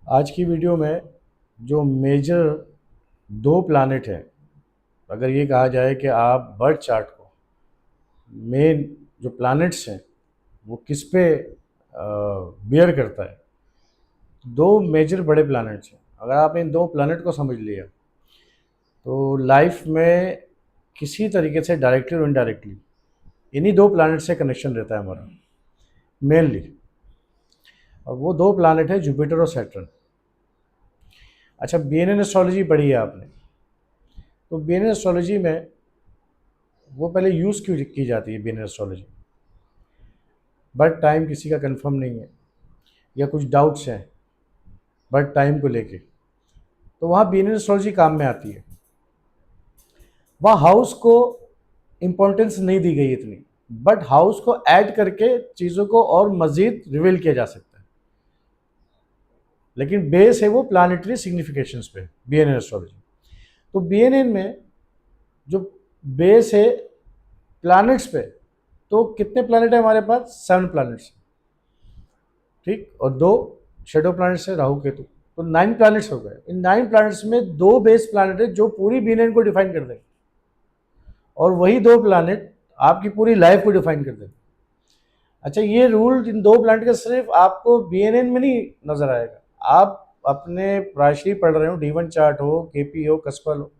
आज की वीडियो में जो मेजर दो प्लैनेट हैं, अगर ये कहा जाए कि आप बर्थ चार्ट को मेन जो प्लैनेट्स हैं वो किस पे बियर करता है, दो मेजर बड़े प्लैनेट्स हैं। अगर आप इन दो प्लैनेट को समझ लिया तो लाइफ में किसी तरीके से डायरेक्टली और इनडायरेक्टली इन्हीं दो प्लैनेट से कनेक्शन रहता है हमारा मेनली। और वो दो प्लैनेट है जुपिटर और सैटर्न। अच्छा, बीएनएन एस्ट्रोलॉजी पढ़ी है आपने? तो बीएनएन एस्ट्रोलॉजी में वो पहले यूज़ क्यों की जाती है बीएनएन एस्ट्रोलॉजी? बट टाइम किसी का कंफर्म नहीं है या कुछ डाउट्स हैं बट टाइम को लेके, तो वहाँ बीएनएन एस्ट्रोलॉजी काम में आती है। वहाँ हाउस को इम्पोर्टेंस नहीं दी गई इतनी, बट हाउस को ऐड करके चीज़ों को और मज़ीद रिवील किया जा सकता है। लेकिन बेस है वो प्लानिटरी सिग्निफिकेशंस पे बीएनएन एस्ट्रोलॉजी। तो बीएनएन में जो बेस है प्लैनेट्स पे, तो कितने प्लैनेट है हमारे पास? 7 प्लैनेट्स, ठीक, और दो शेडो प्लैनेट्स है राहु केतु, तो 9 प्लैनेट्स हो गए। इन 9 प्लैनेट्स में दो बेस प्लैनेट है जो पूरी बीएनएन को डिफाइन कर देंगे, और वही दो प्लैनेट आपकी पूरी लाइफ को डिफाइन कर देंगे। अच्छा, ये रूल इन दो प्लैनेट का सिर्फ आपको बीएनएन में नहीं नजर आएगा, आप अपने प्रायश्री पढ़ रहे हो, D1 चार्ट हो, केपी हो, कसपल हो,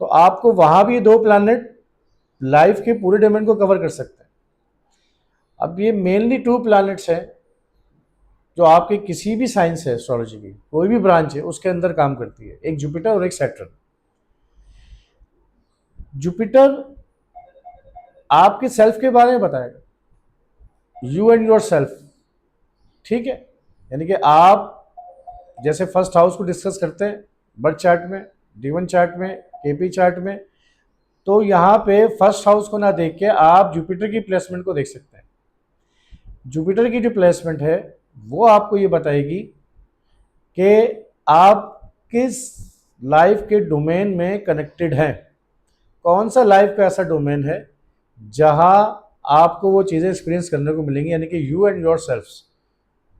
तो आपको वहां भी दो प्लैनेट लाइफ के पूरे डोमेन को कवर कर सकते हैं। अब ये मेनली 2 प्लैनेट्स हैं जो आपके किसी भी साइंस है, एस्ट्रोलॉजी की कोई भी ब्रांच है उसके अंदर काम करती है, एक जुपिटर और एक सैटर्न। जुपिटर आपके सेल्फ के बारे में बताएगा, यू एंड योर सेल्फ, ठीक है। यानी कि आप जैसे फर्स्ट हाउस को डिस्कस करते हैं बर्थ चार्ट में, D1 चार्ट में, केपी चार्ट में, तो यहाँ पे फर्स्ट हाउस को ना देख के आप जुपिटर की प्लेसमेंट को देख सकते हैं। जुपिटर की जो प्लेसमेंट है वो आपको ये बताएगी कि आप किस लाइफ के डोमेन में कनेक्टेड हैं, कौन सा लाइफ का ऐसा डोमेन है जहां आपको वो चीज़ें एक्सपीरियंस करने को मिलेंगी, यानी कि यू एंड योर सेल्फ्स,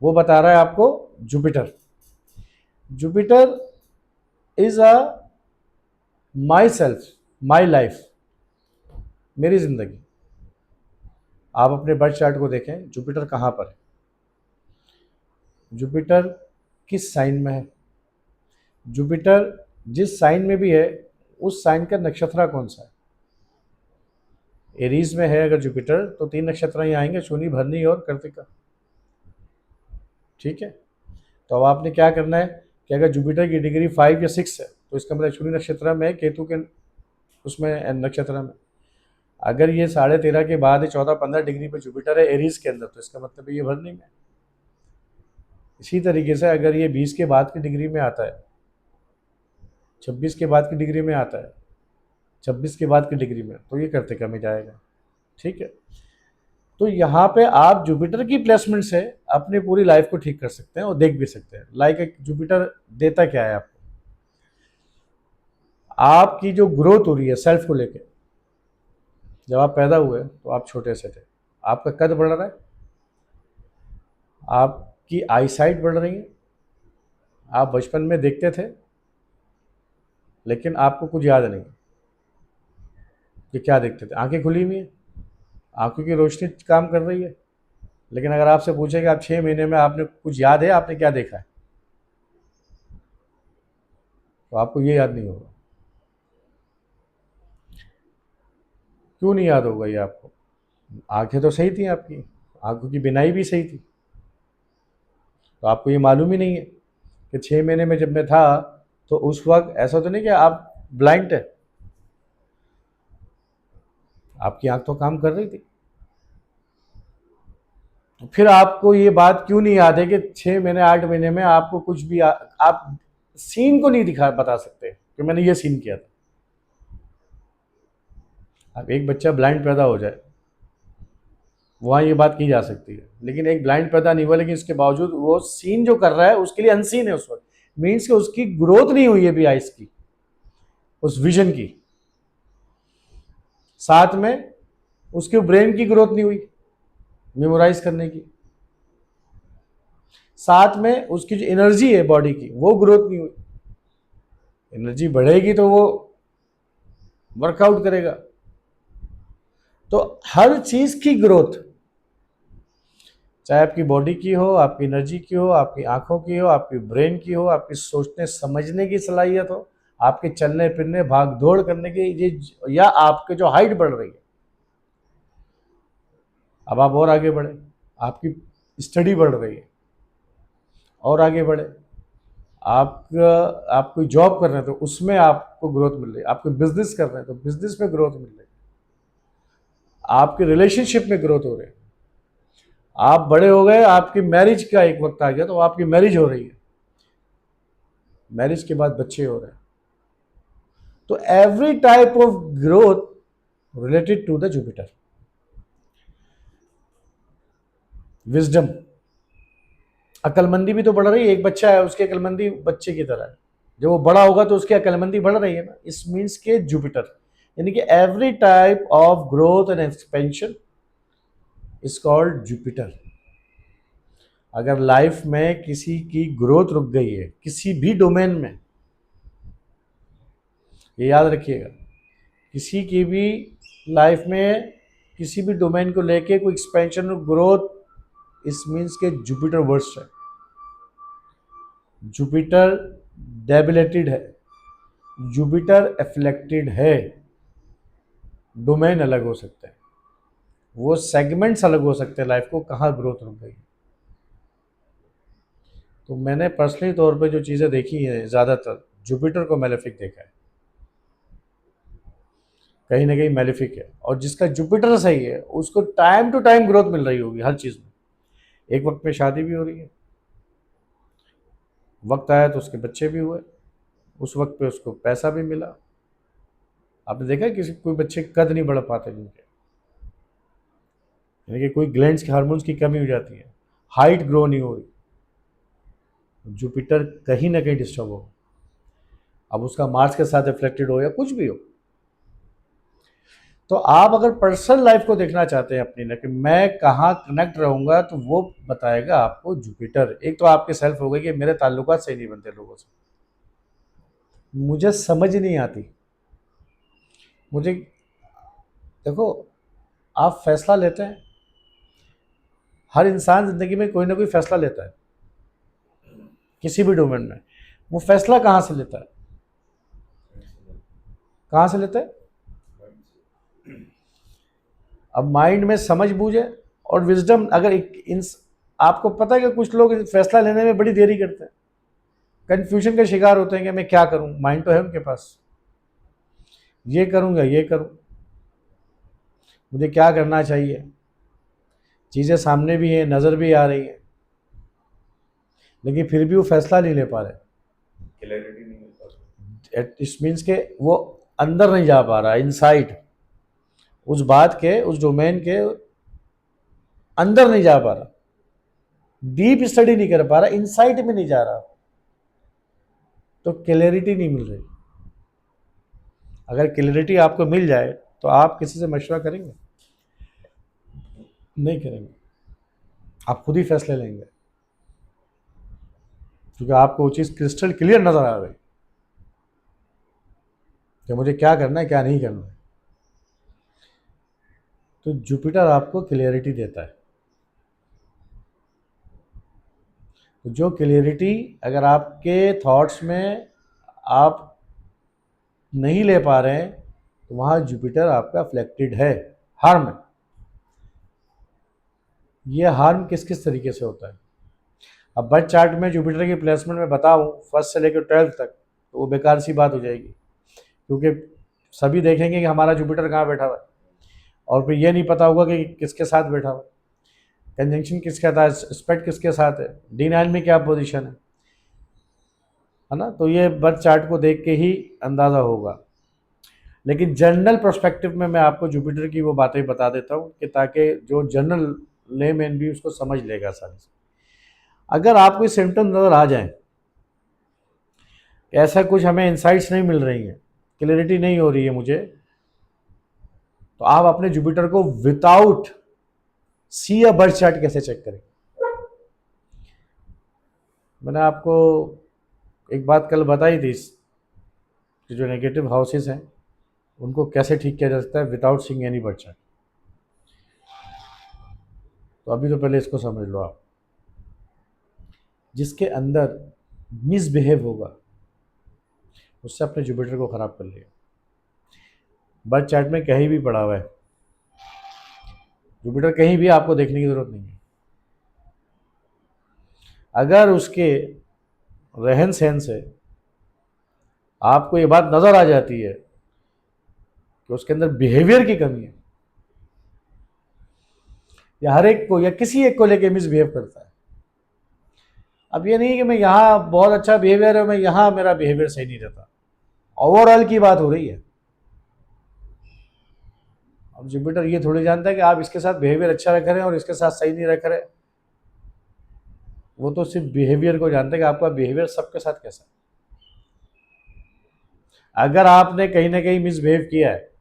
वो बता रहा है आपको Jupiter. Jupiter is a my self, my life, मेरी जिंदगी। आप अपने बर्थ चार्ट को देखें, जुपिटर कहाँ पर है, जुपिटर किस साइन में है, जुपिटर जिस साइन में भी है उस साइन का नक्षत्र कौन सा है। एरीज में है अगर जुपिटर तो 3 नक्षत्र ही आएंगे, शूनी, भरनी और कृतिका, ठीक है। तो अब आपने क्या करना है कि अगर जुपिटर की डिग्री 5 या 6 है तो इसका मतलब शूनी नक्षत्र में, केतु के उसमें नक्षत्र में। अगर ये 13.5 के बाद 14-15 डिग्री पे जुपिटर है एरीज के अंदर, तो इसका मतलब ये भरनी में। इसी तरीके से अगर ये 20 के बाद की डिग्री में आता है, 26 के बाद की डिग्री में आता है, 26 के बाद की डिग्री में, तो ये कृतिका में जाएगा, ठीक है। तो यहाँ पे आप जुपिटर की प्लेसमेंट से अपनी पूरी लाइफ को ठीक कर सकते हैं और देख भी सकते हैं। लाइक जुपिटर देता क्या है आपको? आपकी जो ग्रोथ हो रही है सेल्फ को लेके, जब आप पैदा हुए तो आप छोटे से थे, आपका कद बढ़ रहा है, आपकी आईसाइट बढ़ रही है, आप बचपन में देखते थे लेकिन आपको कुछ याद नहीं कि क्या देखते थे, आंखें खुली हुई हैं, आंखों की रोशनी काम कर रही है, लेकिन अगर आपसे पूछे कि आप 6 महीने में आपने कुछ याद है, आपने क्या देखा है, तो आपको ये याद नहीं होगा। क्यों नहीं याद होगा ये आपको? आंखें तो सही थी आपकी, आंखों की बिनाई भी सही थी, तो आपको ये मालूम ही नहीं है कि 6 महीने में जब मैं था तो उस वक्त ऐसा तो नहीं कि आप ब्लाइंड है, आपकी आंख तो काम कर रही थी। तो फिर आपको ये बात क्यों नहीं याद है कि 6 महीने 8 महीने में आपको कुछ भी आप सीन को नहीं दिखा बता सकते कि मैंने ये सीन किया था। अब एक बच्चा ब्लाइंड पैदा हो जाए, वहाँ ये बात की जा सकती है, लेकिन एक ब्लाइंड पैदा नहीं हुआ लेकिन इसके बावजूद वो सीन जो कर रहा है उसके लिए अनसीन है उस वक्त, मीन्स कि उसकी ग्रोथ नहीं हुई है भी आइस की, उस विजन की, साथ में उसके ब्रेन की ग्रोथ नहीं हुई मेमोराइज करने की, साथ में उसकी जो एनर्जी है बॉडी की वो ग्रोथ नहीं हुई। एनर्जी बढ़ेगी तो वो वर्कआउट करेगा। तो हर चीज की ग्रोथ, चाहे आपकी बॉडी की हो, आपकी एनर्जी की हो, आपकी आंखों की हो, आपकी ब्रेन की हो, आपकी सोचने समझने की सलाहियत हो, आपके चलने फिरने भाग दौड़ करने की, ये या आपके जो हाइट बढ़ रही है, अब आप और आगे बढ़े, आपकी स्टडी बढ़ रही है और आगे बढ़े, आप कोई जॉब कर रहे हैं तो उसमें आपको ग्रोथ मिल रही है, आप कोई बिजनेस कर रहे हैं तो बिजनेस में ग्रोथ मिल रही है, आपके रिलेशनशिप में ग्रोथ हो रही है, आप बड़े हो गए, आपकी मैरिज का एक वक्त आ गया तो आपकी मैरिज हो रही है, मैरिज के बाद बच्चे हो रहे हैं। तो every type of growth related to the Jupiter. Wisdom, अक्लमंदी भी तो बढ़ रही है। एक बच्चा है, उसकी अक्लमंदी बच्चे की तरह है, जब वो बड़ा होगा तो उसकी अक्लमंदी बढ़ रही है ना। इस मीन्स के जुपिटर, यानी कि every type of growth and expansion is called Jupiter. अगर लाइफ में किसी की ग्रोथ रुक गई है किसी भी डोमेन में, ये याद रखिएगा, किसी की भी लाइफ में किसी भी डोमेन को लेके कोई एक्सपेंशन और ग्रोथ, इस मीन्स के जुपिटर वर्स्ट है। जुपिटर डेबिलेटेड है, जुपिटर एफ्लेक्टेड है। डोमेन अलग हो सकते हैं, वो सेगमेंट्स अलग हो सकते हैं, लाइफ को कहाँ ग्रोथ रुक गई। तो मैंने पर्सनली तौर पे जो चीज़ें देखी हैं, ज़्यादातर जुपिटर को मेलेफिक देखा है, कहीं ना कहीं मेलेफिक है। और जिसका जुपिटर सही है उसको टाइम टू टाइम ग्रोथ मिल रही होगी हर चीज़ में। एक वक्त पे शादी भी हो रही है, वक्त आया तो उसके बच्चे भी हुए, उस वक्त पे उसको पैसा भी मिला। आपने देखा है किसी कोई बच्चे कद नहीं बढ़ पाते जिनके, यानी कि कोई ग्लैंड्स के हार्मोन्स की कमी हो जाती है, हाइट ग्रो नहीं हो रही, जुपिटर कहीं ना कहीं डिस्टर्ब हो। अब उसका मार्स के साथ रिफ्लेक्टेड हो या कुछ भी हो। तो आप अगर पर्सनल लाइफ को देखना चाहते हैं अपनी ना, कि मैं कहाँ कनेक्ट रहूँगा, तो वो बताएगा आपको जुपिटर। एक तो आपके सेल्फ हो गई कि मेरे ताल्लुकात सही नहीं बनते लोगों से, मुझे समझ नहीं आती, मुझे, देखो, आप फैसला लेते हैं, हर इंसान ज़िंदगी में कोई ना कोई फैसला लेता है किसी भी डोमेन में। वो फैसला कहाँ से लेता है, कहाँ से लेता है? अब माइंड में समझ बूझ है और विजडम। अगर आपको पता है कि कुछ लोग फैसला लेने में बड़ी देरी करते हैं, कंफ्यूजन का शिकार होते हैं कि मैं क्या करूं, माइंड तो है उनके पास, ये करूंगा ये करूं, मुझे क्या करना चाहिए, चीज़ें सामने भी हैं, नज़र भी आ रही है, लेकिन फिर भी वो फैसला नहीं ले पा रहे, क्लैरिटी नहीं मिल पा रही। इट मीन्स के वो अंदर नहीं जा पा रहा, इनसाइड, उस बात के, उस डोमेन के अंदर नहीं जा पा रहा, डीप स्टडी नहीं कर पा रहा, इनसाइट में नहीं जा रहा, तो क्लैरिटी नहीं मिल रही। अगर क्लैरिटी आपको मिल जाए तो आप किसी से मशवरा करेंगे? नहीं करेंगे, आप खुद ही फैसले लेंगे, क्योंकि आपको वो चीज़ क्रिस्टल क्लियर नज़र आ गई कि मुझे क्या करना है क्या नहीं करना है। तो जुपिटर आपको क्लियरिटी देता है। तो जो क्लियरिटी अगर आपके थॉट्स में आप नहीं ले पा रहे हैं, तो वहाँ जुपिटर आपका फ्लेक्टेड है, हार्म है। ये हार्म किस किस तरीके से होता है? अब बर्थ चार्ट में जुपिटर की प्लेसमेंट में बताऊँ फर्स्ट से लेकर 12th तक, तो वो बेकार सी बात हो जाएगी, क्योंकि सभी देखेंगे कि हमारा जुपिटर कहाँ बैठा हुआ है, और फिर ये नहीं पता होगा कि किसके साथ बैठा हुआ है, कंजंक्शन किसका था, एस्पेक्ट किसके साथ है, D9 में क्या पोजीशन है ना। तो ये बर्थ चार्ट को देख के ही अंदाज़ा होगा। लेकिन जनरल पर्सपेक्टिव में मैं आपको जुपिटर की वो बातें बता देता हूँ कि ताकि जो जनरल लेमैन भी उसको समझ लेगा आसानी से। अगर आपको सिम्टम नज़र आ जाए, ऐसा कुछ हमें इंसाइट्स नहीं मिल रही हैं, क्लैरिटी नहीं हो रही है मुझे, तो आप अपने जुपिटर को विदाउट सी या बर्थ चार्ट कैसे चेक करें? मैंने आपको एक बात कल बताई थी कि जो नेगेटिव हाउसेस हैं उनको कैसे ठीक किया जा सकता है without seeing any birth chart. तो अभी तो पहले इसको समझ लो आप। जिसके अंदर मिसबिहेव होगा उससे अपने जुपिटर को ख़राब कर लिया। बर्थ चार्ट में कहीं भी पड़ा हुआ है जुपिटर, कहीं भी आपको देखने की ज़रूरत नहीं है। अगर उसके रहन सहन से आपको ये बात नज़र आ जाती है कि उसके अंदर बिहेवियर की कमी है, या हर एक को या किसी एक को लेके मिसबिहेव करता है। अब ये नहीं कि मैं यहाँ बहुत अच्छा बिहेवियर है, मैं यहाँ मेरा बिहेवियर सही नहीं रहता, ओवरऑल की बात हो रही है। अब जुपिटर ये थोड़ी जानता है कि आप इसके साथ बिहेवियर अच्छा रख रहे हैं और इसके साथ सही नहीं रख रहे। वो तो सिर्फ बिहेवियर को जानता है कि आपका बिहेवियर सबके साथ कैसा है। अगर आपने कहीं ना कहीं मिसबिहेव किया है,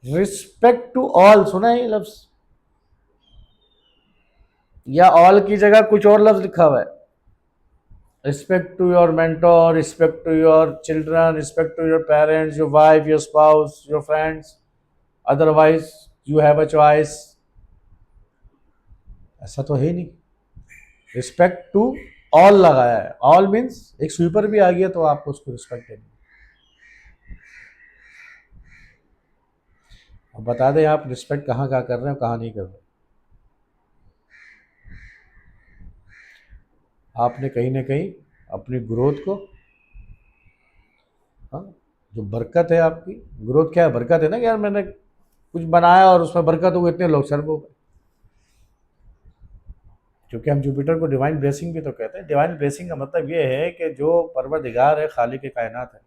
रिस्पेक्ट टू ऑल सुना है ये लफ्ज, या ऑल की जगह कुछ और लफ्ज लिखा हुआ है। Respect to your mentor, respect to your children, respect to your parents, your wife, your spouse, your friends, otherwise you have a choice. ऐसा तो है नहीं। रिस्पेक्ट टू ऑल लगाया है। ऑल मीन्स एक स्वीपर भी आ गया तो आपको उसको रिस्पेक्ट देनी। अब बता दें आप रिस्पेक्ट कहाँ कहाँ कर रहे हैं और कहाँ नहीं कर रहे। आपने कहीं ना कहीं अपनी ग्रोथ को, हाँ, जो बरकत है आपकी, ग्रोथ क्या है, बरकत है ना कि यार मैंने कुछ बनाया और उसमें बरकत हो गई, इतने लोग सर्व हो गए। क्योंकि हम जुपिटर को डिवाइन ब्लेसिंग भी तो कहते हैं। डिवाइन ब्लेसिंग का मतलब ये है कि जो परवरदिगार है, खालिक कायनात है,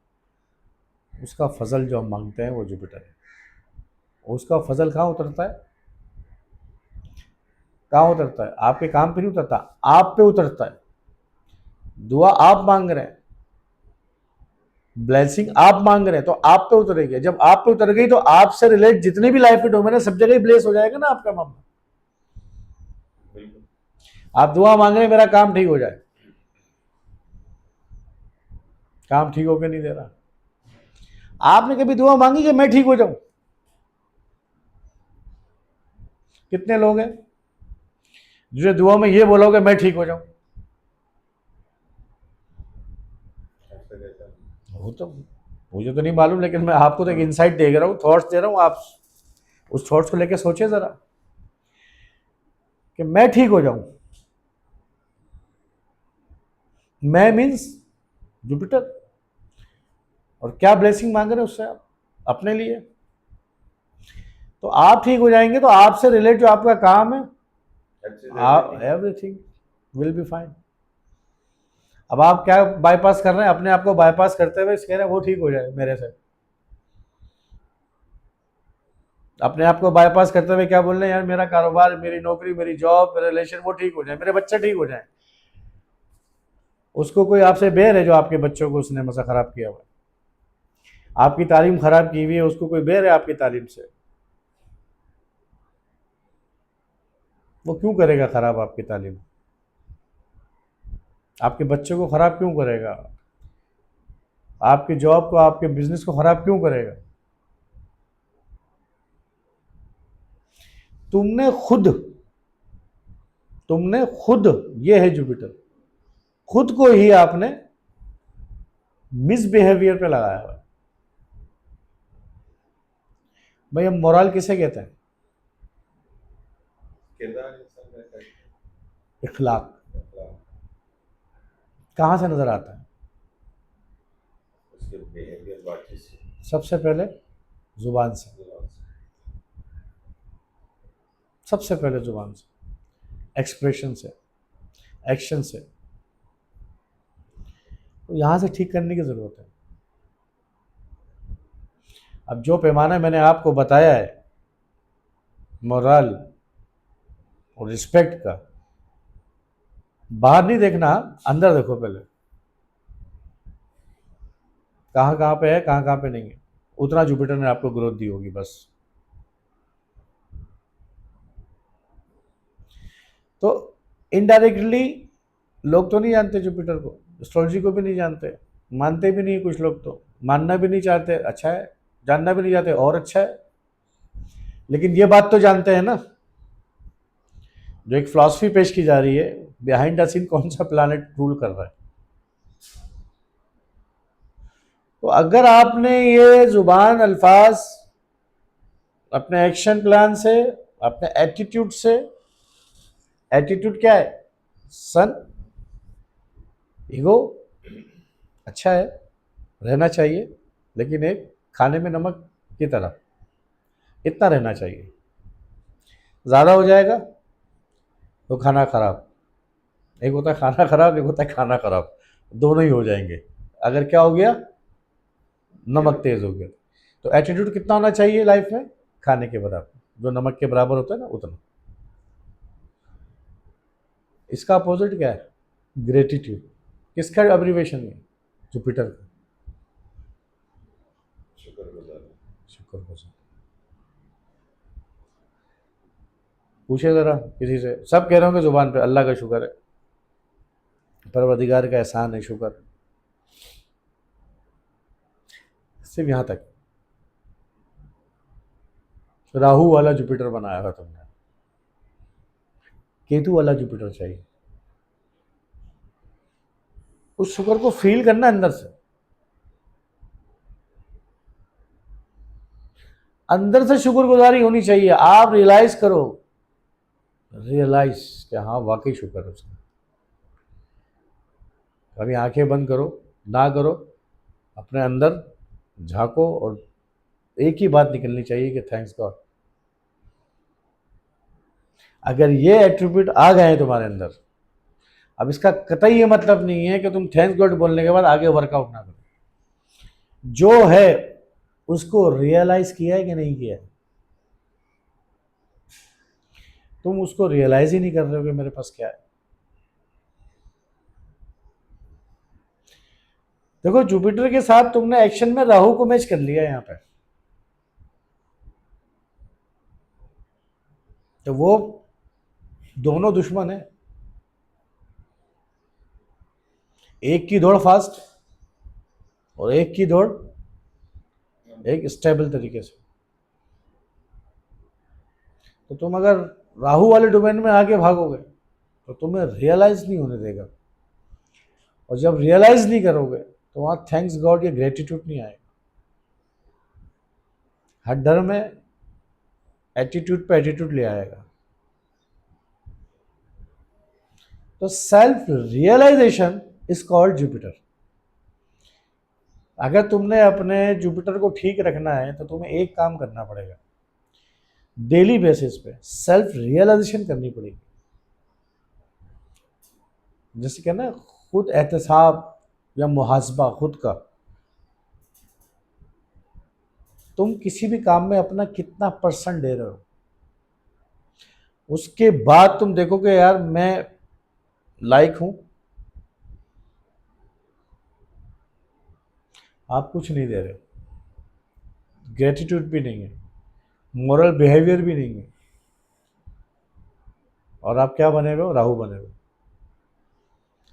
उसका फजल जो हम मांगते हैं वो जुपिटर है। उसका फजल कहाँ उतरता है? कहाँ उतरता है? आपके काम पे नहीं उतरता, आप पे उतरता है। दुआ आप मांग रहे हैं, ब्लेसिंग आप मांग रहे हैं, तो आप पे उतरेगी। जब आप पे उतर गई तो आपसे रिलेट जितने भी लाइफ के डोमेन है सब जगह ही ब्लेस हो जाएगा ना आपका मामला। आप दुआ मांग रहे हैं मेरा काम ठीक हो जाए, काम ठीक होकर नहीं दे रहा। आपने कभी दुआ मांगी कि मैं ठीक हो जाऊं? कितने लोग हैं जो दुआ में ये बोलोगे मैं ठीक हो जाऊं? वो तो मुझे तो नहीं मालूम, लेकिन मैं आपको तो एक इंसाइट दे रहा हूँ, थॉट्स दे रहा हूँ। आप उस थॉट्स को लेकर सोचिए जरा कि मैं ठीक हो जाऊं। मैं मीन्स जुपिटर। और क्या ब्लेसिंग मांग रहे हैं उससे आप अपने लिए? तो आप ठीक हो जाएंगे तो आपसे रिलेट जो आपका काम है, आप एवरीथिंग विल बी फाइन। अब आप क्या बाईपास कर रहे हैं? अपने आप को बाईपास करते हुए कह रहे हैं वो ठीक हो जाए मेरे से। अपने आप को बाईपास करते हुए क्या बोल रहे हैं? यार मेरा कारोबार, मेरी नौकरी, मेरी जॉब, मेरा रिलेशन वो ठीक हो जाए, मेरे बच्चे ठीक हो जाए। उसको कोई आपसे बेर है जो आपके बच्चों को उसने मसा खराब किया हुआ है? आपकी तालीम खराब की हुई है, उसको कोई बेर है आपकी तालीम से? वो क्यों करेगा खराब आपकी तालीम? आपके बच्चों को खराब क्यों करेगा? आपकी जॉब को, आपके बिजनेस को खराब क्यों करेगा? तुमने खुद, ये है जुपिटर, खुद को ही आपने मिसबिहेवियर पे लगाया हुआ है। भाई हम मोरल किसे कहते हैं? इखलाक। कहाँ से नजर आता है? सबसे पहले जुबान से, सबसे पहले जुबान से, एक्सप्रेशन से, एक्शन से। तो यहाँ से ठीक करने की ज़रूरत है। अब जो पैमाना मैंने आपको बताया है मोरल और रिस्पेक्ट का, बाहर नहीं देखना, अंदर देखो पहले कहाँ कहाँ पे है, कहाँ कहाँ पे नहीं है। उतना जुपिटर ने आपको ग्रोथ दी होगी बस। तो इनडायरेक्टली लोग तो नहीं जानते जुपिटर को, एस्ट्रोलॉजी को भी नहीं जानते, मानते भी नहीं, कुछ लोग तो मानना भी नहीं चाहते, अच्छा है, जानना भी नहीं चाहते और अच्छा है, लेकिन ये बात तो जानते हैं ना, जो एक फिलॉसफी पेश की जा रही है, बिहाइंड द सीन कौन सा प्लैनेट रूल कर रहा है। तो अगर आपने ये जुबान अल्फाज अपने एक्शन प्लान से, अपने एटीट्यूड से, एटीट्यूड क्या है, सन, ईगो, अच्छा है, रहना चाहिए, लेकिन एक खाने में नमक की तरह, इतना रहना चाहिए, ज़्यादा हो जाएगा तो खाना खराब, एक होता है खाना खराब, एक होता है खाना खराब, दोनों ही हो जाएंगे अगर क्या हो गया, नमक तेज हो गया। तो एटीट्यूड कितना होना चाहिए लाइफ में, खाने के बराबर, जो नमक के बराबर होता है ना उतना। इसका अपोजिट क्या है, ग्रेटिट्यूड, किसका अब्रीवेशन है, जुपिटर का, शुक्रगुजार, शुक्रगुजार। पूछे ज़रा किसी से, सब कह रहे होंगे जुबान पे अल्लाह का शुक्र है, परवरदिगार का एहसान है, शुक्र, सिर्फ यहाँ तक। राहु वाला जुपिटर बनाया हुआ तुमने, केतु वाला जुपिटर चाहिए, उस शुक्र को फील करना अंदर से, अंदर से शुक्रगुजारी होनी चाहिए, आप रियलाइज करो, रियलाइज कि हाँ वाकई शुक्र है उसका। कभी आंखें बंद करो ना करो, अपने अंदर झांको और एक ही बात निकलनी चाहिए कि थैंक्स गॉड। अगर ये एट्रीब्यूट आ गए हैं तुम्हारे अंदर, अब इसका कतई ये मतलब नहीं है कि तुम थैंक्स गॉड बोलने के बाद आगे वर्कआउट ना करो, जो है उसको रियलाइज किया है कि नहीं किया है, तुम उसको रियलाइज ही नहीं कर रहे हो कि मेरे पास क्या है। देखो जुपिटर के साथ तुमने एक्शन में राहु को मैच कर लिया यहां पे, तो वो दोनों दुश्मन है, एक की दौड़ फास्ट और एक की दौड़ एक स्टेबल तरीके से। तो तुम अगर राहु वाले डोमेन में आगे भागोगे तो तुम्हें रियलाइज नहीं होने देगा, और जब रियलाइज नहीं करोगे तो वहां थैंक्स गॉड या ग्रेटिट्यूड नहीं आएगा। हर डर में एटीट्यूड पे एटीट्यूड ले आएगा। तो self realization is called Jupiter. अगर तुमने अपने जुपिटर को ठीक रखना है तो तुम्हें एक काम करना पड़ेगा, डेली बेसिस पे सेल्फ रियलाइजेशन करनी पड़ेगी। जैसे कहना खुद एहतसाब या मुहासबा खुद का, तुम किसी भी काम में अपना कितना परसेंट दे रहे हो, उसके बाद तुम देखोगे यार मैं लायक हूं, आप कुछ नहीं दे रहे, ग्रेटिट्यूड भी नहीं है, मोरल बिहेवियर भी नहीं है, और आप क्या बने हुए हो, राहु बने हुए,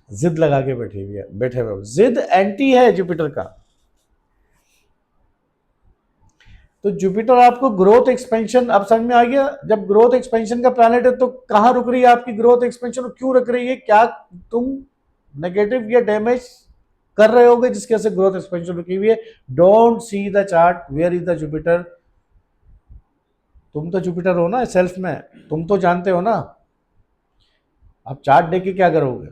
जिद लगा के बैठे हुए हो। जिद एंटी है जुपिटर का। तो जुपिटर आपको ग्रोथ एक्सपेंशन, अब समझ में आ गया, जब ग्रोथ एक्सपेंशन का प्लैनेट है तो कहां रुक रही है आपकी ग्रोथ एक्सपेंशन और क्यों रुक रही है, क्या तुम नेगेटिव या डैमेज कर रहे होगे जिसकी वजह से ग्रोथ एक्सपेंशन रुकी हुई है। Don't see the chart where is the Jupiter. तुम तो जुपिटर हो ना सेल्फ में, तुम तो जानते हो ना, आप चार्ट देख के क्या करोगे,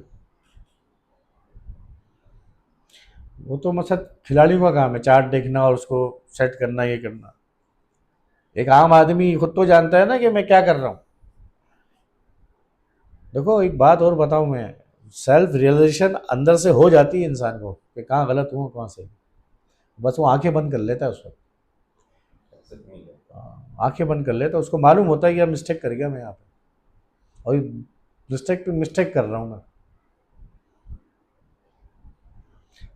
वो तो मतलब खिलाड़ियों का काम है चार्ट देखना और उसको सेट करना, ये करना। एक आम आदमी खुद तो जानता है ना कि मैं क्या कर रहा हूं। देखो एक बात और बताऊं मैं, सेल्फ रियलाइजेशन अंदर से हो जाती है इंसान को कि कहाँ गलत हूँ कहाँ सही, बस वो आंखें बंद कर लेता है उस वक्त, आंखें बंद कर लेता है, उसको मालूम होता है कि यार मिस्टेक कर गया मैं यहाँ पे, और मिस्टेक पे मिस्टेक कर रहा हूँ मैं।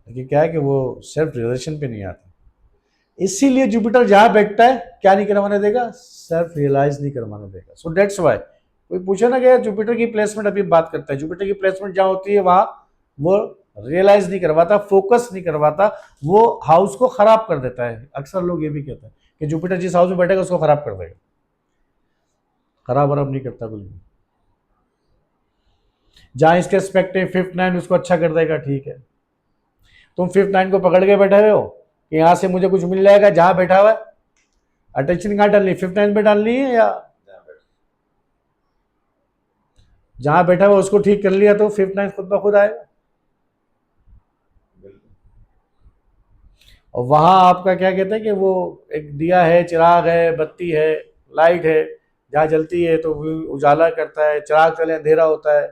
लेकिन क्या है कि वो सेल्फ रियलाइजेशन पे नहीं आता, इसीलिए जुपिटर जहाँ बैठता है क्या नहीं करवाने देगा, सेल्फ रियलाइज नहीं करवाने देगा। सो डेट्स वाई कोई पूछे ना कि यार जुपिटर की प्लेसमेंट अभी बात करता है, जुपिटर की प्लेसमेंट जहाँ होती है वहाँ वो रियलाइज नहीं करवाता, फोकस नहीं करवाता, वो हाउस को खराब कर देता है। अक्सर लोग ये भी कहते हैं कि जुपिटर जिस हाउस में बैठेगा उसको खराब कर देगा। खराब वराब नहीं करता कुछ भी। जहाँ इसके एस्पेक्ट है 5th 9 उसको अच्छा कर देगा, ठीक है। तुम 5th 9 को पकड़ के बैठे हुए हो कि यहाँ से मुझे कुछ मिल जाएगा, जहाँ बैठा हुआ है अटेंशन कहाँ डालनी, 5th 9 पे डालनी है या जहाँ बैठा हुआ उसको ठीक कर लिया तो 5th 9 खुद ब खुद आएगा। और वहाँ आपका क्या कहते हैं कि वो एक दिया है, चिराग है, बत्ती है, लाइट है, जहाँ जलती है तो वो उजाला करता है, चिराग चले अंधेरा होता है।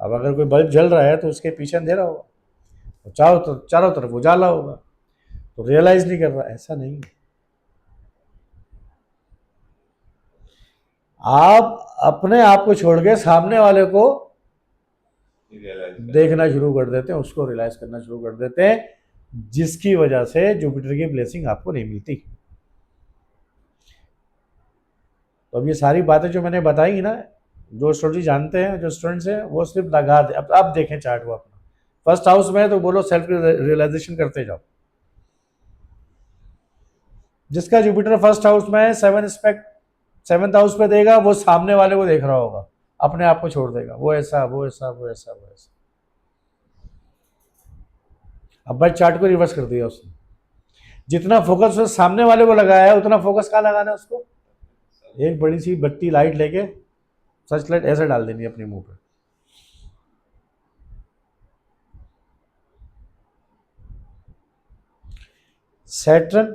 अब अगर कोई बल्ब जल रहा है तो उसके पीछे अंधेरा होगा, तो चारों तरफ उजाला होगा, तो रियलाइज नहीं कर रहा। ऐसा नहीं, आप अपने आप को छोड़ के सामने वाले को देखना शुरू कर देते हैं, उसको रियलाइज करना शुरू कर देते हैं, जिसकी वजह से जुपिटर की ब्लेसिंग आपको नहीं मिलती। तो अब ये सारी बातें जो मैंने बताई ना, जो एस्ट्रोलॉजी जानते हैं, जो स्टूडेंट्स हैं, वो सिर्फ लगा दे। अब आप देखें चार्ट को अपना, फर्स्ट हाउस में तो बोलो सेल्फ रियलाइजेशन करते जाओ। जिसका जुपिटर फर्स्ट हाउस में है, 7th हाउस पे देगा, वो सामने वाले को देख रहा होगा, अपने आप को छोड़ देगा, वो ऐसा वो ऐसा वो ऐसा वो ऐसा। अब भाई चार्ट को रिवर्स कर दिया उसने, जितना फोकस उसने सामने वाले को लगाया है उतना फोकस कहाँ लगाना है उसको, एक बड़ी सी बत्ती लाइट लेके सर्च लाइट ऐसे डाल देनी अपने मुंह पे। सैटर्न,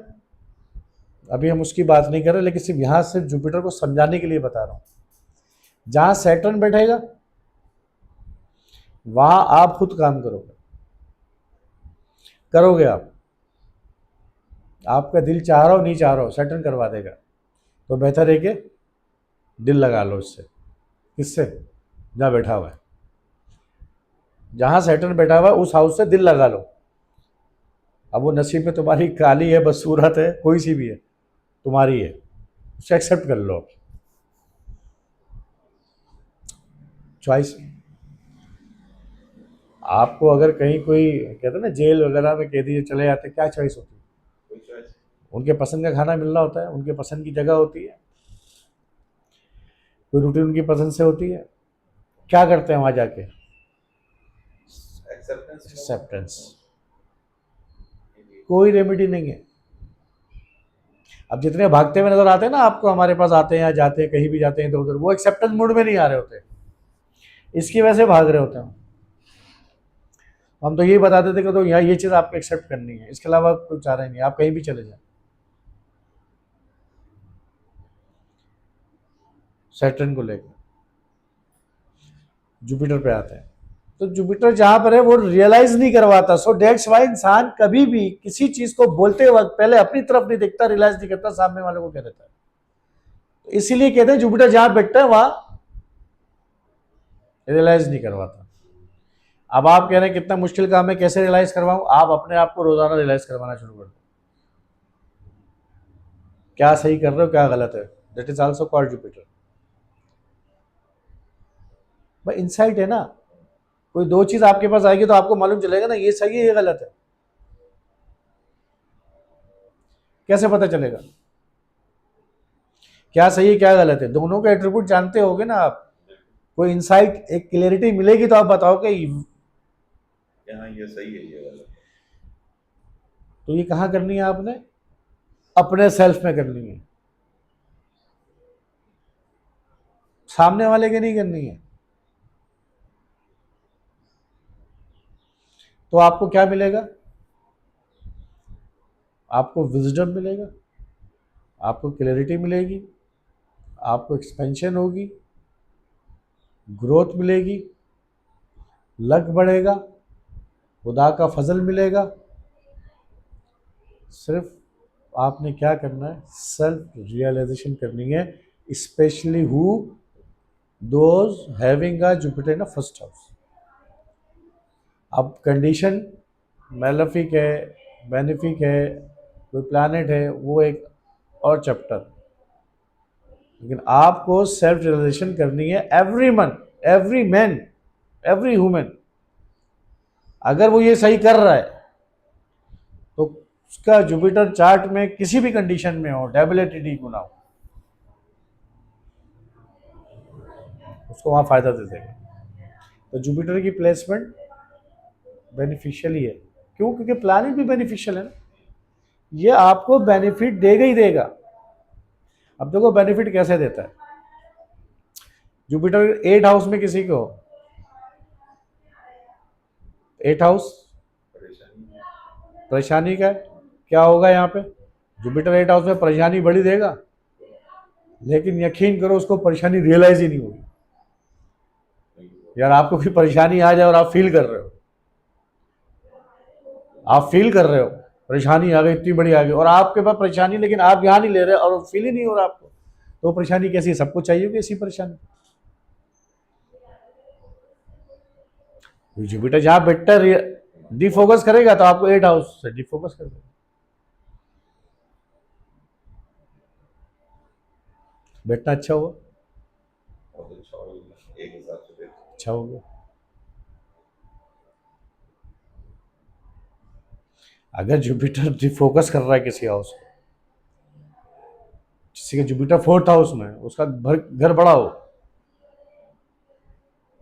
अभी हम उसकी बात नहीं कर रहे, लेकिन सिर्फ यहां सिर्फ जुपिटर को समझाने के लिए बता रहा हूं। जहां सैटर्न बैठेगा वहां आप खुद काम करोगे, करोगे आप, आपका दिल चाह रहा हो नहीं चाह रहा हो सैटर्न करवा देगा। तो बेहतर है कि दिल लगा लो इससे, किससे, जहाँ बैठा हुआ है, जहाँ सैटर्न बैठा हुआ है उस हाउस से दिल लगा लो। अब वो नसीब में तुम्हारी काली है, बदसूरत है, कोई सी भी है, तुम्हारी है, उसे एक्सेप्ट कर लो। चॉइस, आपको अगर कहीं कोई कहते हैं ना जेल वगैरह में कैदी चले जाते, क्या चॉइस होती है, उनके पसंद का खाना मिलना होता है, उनके पसंद की जगह होती है, कोई रूटीन उनकी पसंद से होती है। क्या करते हैं वहां जाके, एक्सेप्टेंस, कोई रेमेडी नहीं है। अब जितने भागते हुए नजर आते हैं ना आपको, हमारे पास आते हैं या जाते हैं, कहीं भी जाते हैं तो उधर, वो एक्सेप्टेंस मूड में नहीं आ रहे होते, इसकी वजह से भाग रहे होते हैं। हम तो यही बताते थे कि तो यहाँ ये चीज़ आपको एक्सेप्ट करनी है, इसके अलावा कोई चारा ही नहीं, आप कहीं भी चले जाए। सैटर्न को लेकर जुपिटर पे आते हैं, तो जुपिटर जहां पर है वो रियलाइज नहीं करवाता। सो डेट्स वाई इंसान कभी भी किसी चीज को बोलते वक्त पहले अपनी तरफ नहीं देखता, रियलाइज नहीं करता, सामने वाले को कह देता है। तो इसीलिए कहते हैं जुपिटर जहां बैठता है वहां रियलाइज नहीं करवाता। अब आप कह रहे हैं कितना मुश्किल काम है, कैसे रियलाइज करवाऊं, आप अपने आप को रोजाना रियलाइज करवाना शुरू कर दो, क्या सही कर रहे हो क्या गलत है। That is also called Jupiter. भाई इंसाइट है ना, कोई दो चीज आपके पास आएगी तो आपको मालूम चलेगा ना ये सही है ये गलत है, कैसे पता चलेगा क्या सही है क्या गलत है, दोनों के एट्रीब्यूट जानते होगे ना आप, कोई इंसाइट एक क्लियरिटी मिलेगी तो आप बताओ कि यहाँ ये सही है ये गलत। तो ये कहाँ करनी है आपने, अपने सेल्फ में करनी है, सामने वाले के नहीं करनी है। तो आपको क्या मिलेगा, आपको विजडम मिलेगा, आपको क्लैरिटी मिलेगी, आपको एक्सपेंशन होगी, ग्रोथ मिलेगी, लक बढ़ेगा, खुदा का फजल मिलेगा। सिर्फ आपने क्या करना है, सेल्फ रियलाइजेशन करनी है, specially who those having a Jupiter in first house. अब कंडीशन मेलेफिक है, बेनिफिक है, कोई प्लैनेट है, वो एक और चैप्टर। लेकिन आपको सेल्फ रियलाइजेशन करनी है। एवरी मैन, एवरी ह्यूमन, अगर वो ये सही कर रहा है तो उसका जुपिटर चार्ट में किसी भी कंडीशन में हो, डेबिलिटी क्यों ना हो, उसको वहां फायदा दे देगा। तो जुपिटर की प्लेसमेंट बेनिफिशियल ही है। क्यों? क्योंकि प्लैनेट भी बेनिफिशियल है ना, ये आपको बेनिफिट देगा ही देगा। अब देखो बेनिफिट कैसे देता है। जुपिटर 8 हाउस में किसी को, 8 हाउस परेशानी। परेशानी का है, क्या होगा यहाँ पे? जुपिटर 8 हाउस में परेशानी बड़ी देगा, लेकिन यकीन करो उसको परेशानी रियलाइज ही नहीं होगी। यार आपको कोई परेशानी आ जाए और आप फील कर रहे हो, परेशानी आ गई, इतनी बड़ी आ गई, और आपके पास परेशानी, लेकिन आप यहाँ नहीं ले रहे और फील ही नहीं हो रहा आपको, तो परेशानी कैसी है? सबको चाहिए होगी ऐसी परेशानी। जुपिटर जहाँ बेटर डिफोकस करेगा तो आपको 8 हाउस से डिफोकस कर देगा, बैठना अच्छा हुआ, बहुत अच्छा होगा एक हिसाब से देखो। अच्छा हो गया। अगर जुपिटर डिफोकस कर रहा है किसी हाउस में, किसी का जुपिटर 4th हाउस में, उसका घर बड़ा हो,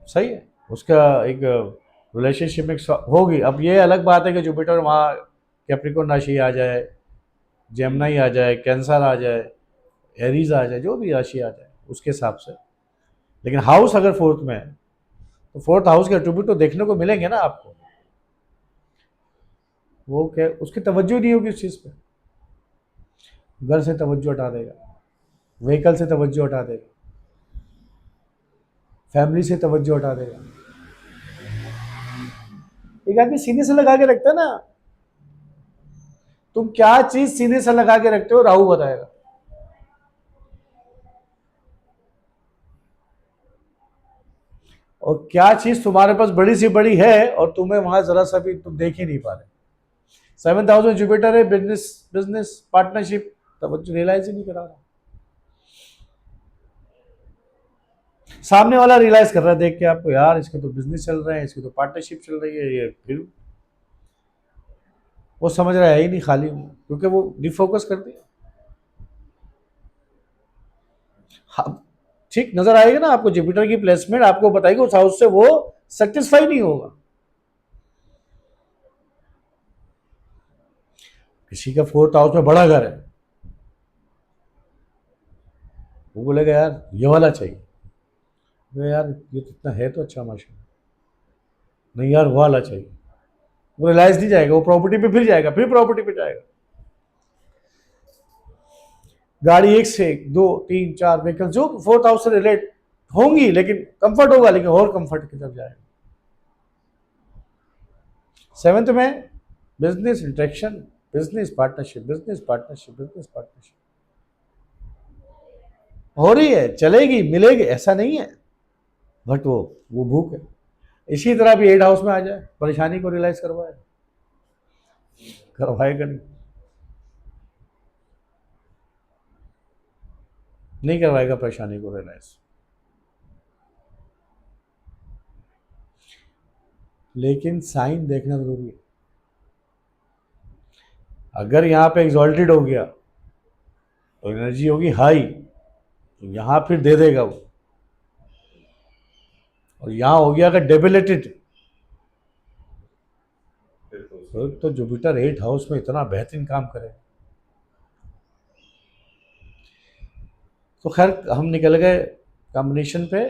सही है, उसका एक रिलेशनशिप में होगी। अब ये अलग बात है कि जुपिटर वहाँ कैप्रिकॉर्न राशि आ जाए, जेमिनी आ जाए, कैंसर आ जाए, एरीज आ जाए, जो भी राशि आ जाए उसके हिसाब से। लेकिन हाउस अगर 4th में है तो 4th हाउस के एट्रीब्यूट तो देखने को मिलेंगे ना आपको। वो क्या, उसकी तवज्जो नहीं होगी उस चीज़ पे, घर से तवज्जो हटा देगा, व्हीकल से तवज्जो हटा देगा, फैमिली से तवज्जो हटा देगा। एक आदमी सीने से लगा के रखता है ना, तुम क्या चीज सीने से लगा के रखते हो राहु बताएगा। और क्या चीज तुम्हारे पास बड़ी सी बड़ी है और तुम्हें वहां जरा सा भी तुम देख ही नहीं पा रहे। 7th हाउस में जुपिटर है, बिजनेस बिजनेस पार्टनरशिप, तवज्जो रियलाइज ही नहीं करा रहा। सामने वाला रियलाइज कर रहा है देख के आपको, यार इसके तो बिजनेस चल रहे हैं, इसकी तो पार्टनरशिप चल रही है, ये फिर वो समझ रहा है ही नहीं, खाली हूं, क्योंकि वो डिफोकस कर दिया। हाँ, ठीक नजर आएगा ना आपको, जुपिटर की प्लेसमेंट आपको बताएगी उस हाउस से वो सेटिस्फाई नहीं होगा। किसी का 4th हाउस में बड़ा घर है, वो बोलेगा यार ये वाला चाहिए, तो यार ये तो इतना है तो अच्छा माशा, नहीं यार वो वाला चाहिए। वो रिलायंस नहीं जाएगा, वो प्रॉपर्टी पे फिर जाएगा, फिर प्रॉपर्टी पे जाएगा। गाड़ी एक से एक, 2 3 4 व्हीकल जो 4th हाउस से रिलेट होंगी, लेकिन कंफर्ट होगा, लेकिन और कंफर्ट की तरफ जाएगा। 7th में business interaction, business partnership, business partnership, business partnership हो रही है, चलेगी, मिलेगी, ऐसा नहीं है, बट वो भूख है। इसी तरह भी 8 हाउस में आ जाए, परेशानी को रियलाइज करवाएगा नहीं करवाएगा परेशानी को रियलाइज। लेकिन साइन देखना जरूरी है। अगर यहाँ पे एग्जॉल्टेड हो गया तो एनर्जी होगी हाई, तो यहाँ फिर दे देगा वो। और यहाँ हो गया अगर डेबिलेटेड, तो जुपिटर 8 हाउस में इतना बेहतरीन काम करे। तो खैर हम निकल गए कॉम्बिनेशन पे।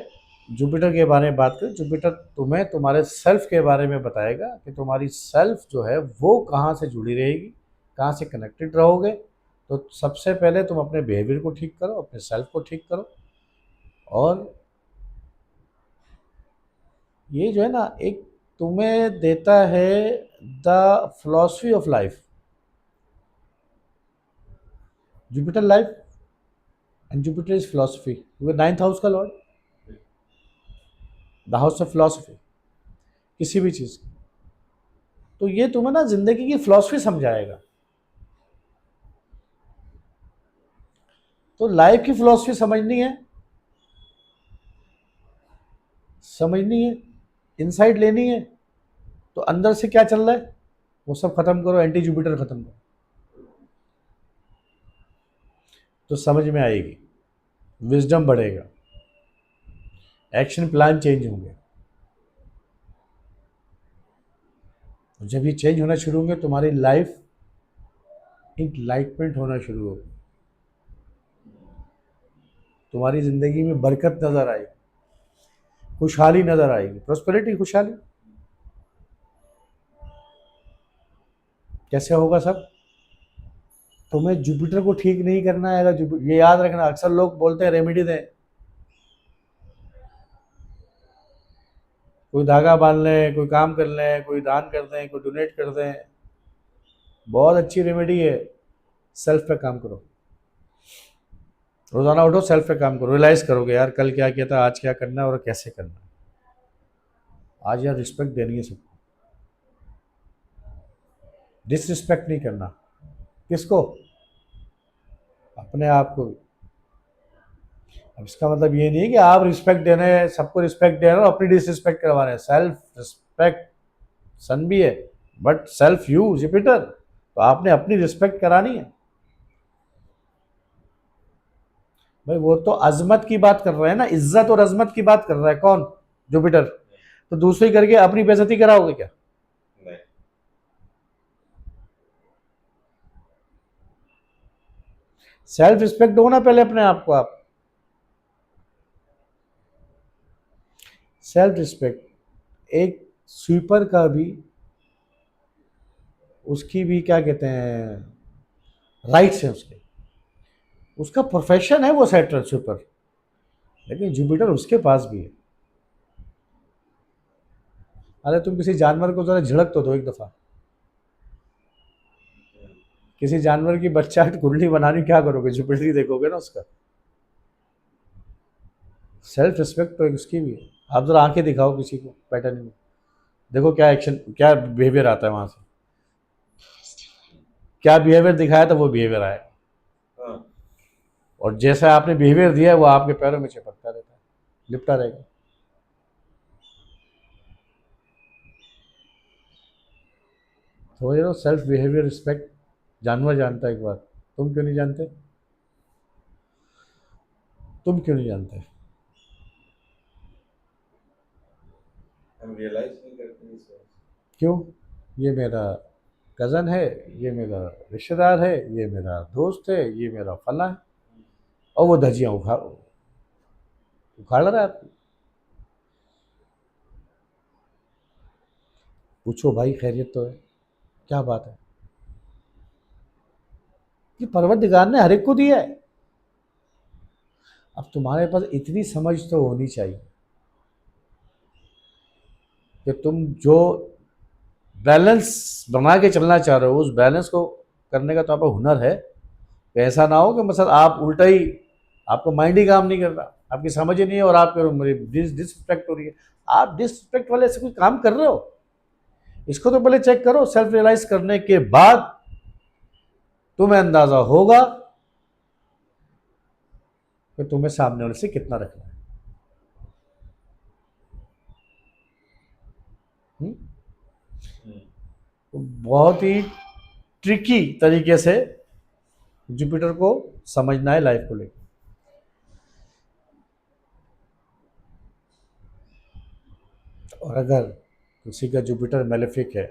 जुपिटर के बारे में बात करें, जुपिटर तुम्हें तुम्हारे सेल्फ के बारे में बताएगा कि तुम्हारी सेल्फ जो है वो कहाँ से जुड़ी रहेगी, कहाँ से कनेक्टेड रहोगे। तो सबसे पहले तुम अपने बिहेवियर को ठीक करो, अपने सेल्फ को ठीक करो, और ये जो है ना एक तुम्हें देता है the philosophy of life, Jupiter life and Jupiter is philosophy, क्योंकि 9th हाउस का Lord, the house of philosophy, किसी भी चीज़ की। तो ये तुम्हें ना जिंदगी की फिलॉसफी समझाएगा। तो लाइफ की फिलॉसफी समझनी है, इनसाइट लेनी है। तो अंदर से क्या चल रहा है वो सब खत्म करो, एंटी जुपिटर खत्म करो, तो समझ में आएगी, विजडम बढ़ेगा, एक्शन प्लान चेंज होंगे। जब ये चेंज होना शुरू होंगे तुम्हारी लाइफ इंलाइटमेंट होना शुरू होगी, तुम्हारी ज़िंदगी में बरकत नज़र आएगी, खुशहाली नज़र आएगी, प्रॉस्पेरिटी, खुशहाली। कैसे होगा सब? तुम्हें जुपिटर को ठीक नहीं करना है। अगर ये याद रखना, अक्सर लोग बोलते हैं रेमेडी दें, कोई धागा बांध लें, कोई काम कर लें, कोई दान कर दें, कोई डोनेट कर दें। बहुत अच्छी रेमेडी है, सेल्फ पे काम करो, रोज़ाना उठो, सेल्फ पे काम करो, रियलाइज़ करोगे यार कल क्या किया था, आज क्या करना है और कैसे करना है। आज यार रिस्पेक्ट देनी है सबको, डिसरिस्पेक्ट नहीं करना। किसको? अपने आप को। अब इसका मतलब ये नहीं है कि आप रिस्पेक्ट दे रहे हैं, सबको रिस्पेक्ट दे रहे हैं और अपनी डिसरिस्पेक्ट करवा रहे हैं। सेल्फ रिस्पेक्ट सन भी है, बट सेल्फ यू जुपिटर, तो आपने अपनी रिस्पेक्ट करानी है। भाई वो तो अजमत की बात कर रहे हैं ना, इज्जत और अजमत की बात कर रहा है कौन? जुपिटर। तो दूसरी करके अपनी बेइज्जती कराओगे क्या? नहीं। सेल्फ रिस्पेक्ट दो ना पहले अपने आप को आप। सेल्फ रिस्पेक्ट एक स्वीपर का भी, उसकी भी क्या कहते हैं, राइट्स हैं उसके, उसका प्रोफेशन है वो सेटर स्वीपर, लेकिन जुपिटर उसके पास भी है। अरे तुम किसी जानवर को जरा झिड़क तो दो एक दफा, किसी जानवर की बच्चा कुंडली बनानी, क्या करोगे? जुपिटर ही देखोगे ना उसका। सेल्फ रिस्पेक्ट तो उसकी भी है। आप जरा आंखें दिखाओ किसी को पैटर्न में, देखो क्या एक्शन, क्या बिहेवियर आता है वहां से, क्या बिहेवियर दिखाया तो वो बिहेवियर आएगा, हाँ। और जैसा आपने बिहेवियर दिया है वो आपके पैरों में चिपकता रहता है, लिपटा रहेगा। समझ रहे हो? सेल्फ बिहेवियर रिस्पेक्ट जानवर जानता है एक बार, तुम क्यों नहीं जानते? तुम क्यों नहीं जानते? हम रियलाइज नहीं करते इस वजह से। क्यों? ये मेरा कज़न है, ये मेरा रिश्तेदार है, ये मेरा दोस्त है, ये मेरा फला है, और वो धजियाँ उखाड़ उखाड़ रहा है आपकी। पूछो भाई खैरियत तो है, क्या बात है? कि परवरदिगार ने हर एक को दिया है। अब तुम्हारे पास इतनी समझ तो होनी चाहिए कि तुम जो बैलेंस बना के चलना चाह रहे हो, उस बैलेंस को करने का तो आपका हुनर है। कि ऐसा ना हो कि मतलब आप उल्टा ही, आपको माइंड ही काम नहीं कर रहा, आपकी समझ ही नहीं है और आप करो मेरी डिसरिस्पेक्ट हो रही है। आप डिसरिस्पेक्ट वाले से कोई काम कर रहे हो, इसको तो पहले चेक करो। सेल्फ रियलाइज करने के बाद तुम्हें अंदाजा होगा कि तुम्हें सामने वाले से कितना रखना है। तो बहुत ही ट्रिकी तरीके से जुपिटर को समझना है लाइफ को लेकर। और अगर किसी का जुपिटर मेलेफिक है,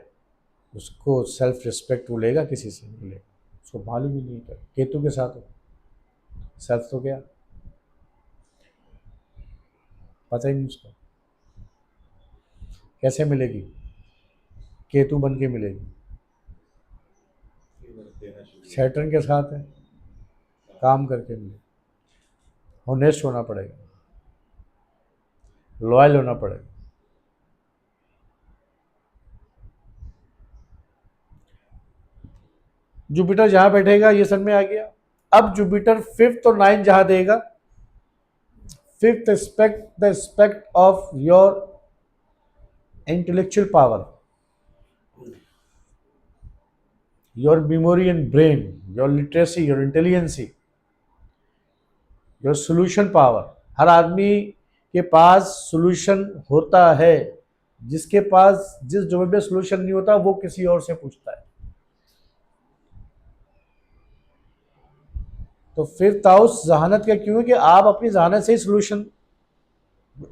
उसको सेल्फ रिस्पेक्ट वो लेगा किसी से नहीं लेगा, उसको मालूम ही नहीं कर। केतु के साथ हो, सेल्फ तो क्या पता ही नहीं उसको, कैसे मिलेगी? केतु बन के मिलेगी। फिर बस देना शुरू कर। सैटर्न के साथ है, काम करके मिले, होनेस्ट होना पड़ेगा, लॉयल होना पड़ेगा। जुपिटर जहां बैठेगा ये समझ में आ गया। अब जुपिटर फिफ्थ और नाइन जहां देगा, fifth aspect the aspect of your intellectual power, your memory and brain, your literacy, your intelligency, your solution power. हर आदमी के पास सोल्यूशन होता है, जिसके पास जिस जॉब में सोल्यूशन नहीं होता वो किसी और से पूछता है। तो फिफ्थ हाउस जहानत का क्यों है कि आप अपनी जहानत से ही सोल्यूशन,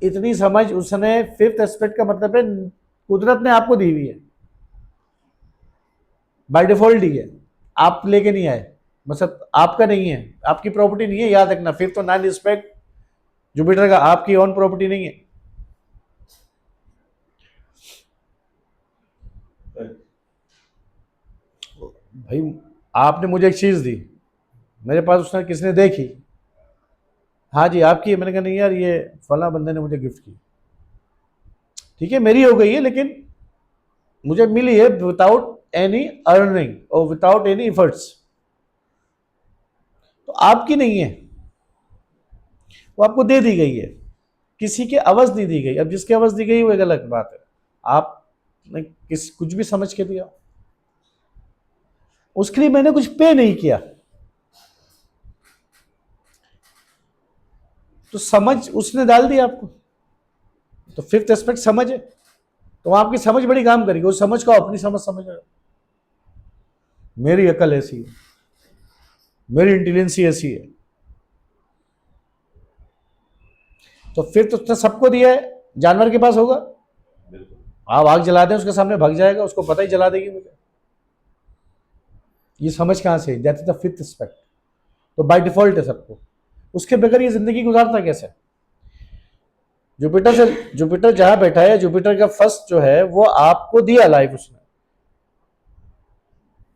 इतनी समझ उसने, फिफ्थ एस्पेक्ट का मतलब है कुदरत ने आपको दी हुई है, बाय डिफॉल्ट दी है, आप लेके नहीं आए, मतलब आपका नहीं है, आपकी प्रॉपर्टी नहीं है, याद रखना। फिफ्थ और नाइन एस्पेक्ट जुपिटर का आपकी ओन प्रॉपर्टी नहीं है भाई। आपने मुझे एक चीज दी, मेरे पास उसने किसने देखी, हाँ जी आपकी है, मैंने कहा नहीं यार ये फला बंदे ने मुझे गिफ्ट की, ठीक है मेरी हो गई है, लेकिन मुझे मिली है विदाउट एनी अर्निंग और विदाउट एनी इफर्ट्स, तो आपकी नहीं है, वो आपको दे दी गई है, किसी के अवज नहीं दी गई। अब जिसके अवज दी गई वो एक अलग बात है, आपने कुछ भी समझ के दिया, उसके लिए मैंने कुछ पे नहीं किया, तो समझ उसने डाल दी आपको। तो फिफ्थ एस्पेक्ट समझ है, तो आपकी समझ बड़ी काम करेगी, उस समझ को अपनी समझ समझ रहे हो। मेरी अकल ऐसी है, मेरी इंटेलिजेंसी ऐसी है, तो फिफ्थ उसने सबको दिया है। जानवर के पास होगा, आप आग जला दें उसके सामने भाग जाएगा, उसको पता ही जला देगी मुझे, ये समझ कहां से, that is the fifth aspect. तो बाय डिफॉल्ट है सबको, उसके बगैर ये जिंदगी गुजारता कैसे। जुपिटर से, जुपिटर जहां बैठा है, जुपिटर का फर्स्ट जो है वो आपको दिया लाइफ, उसने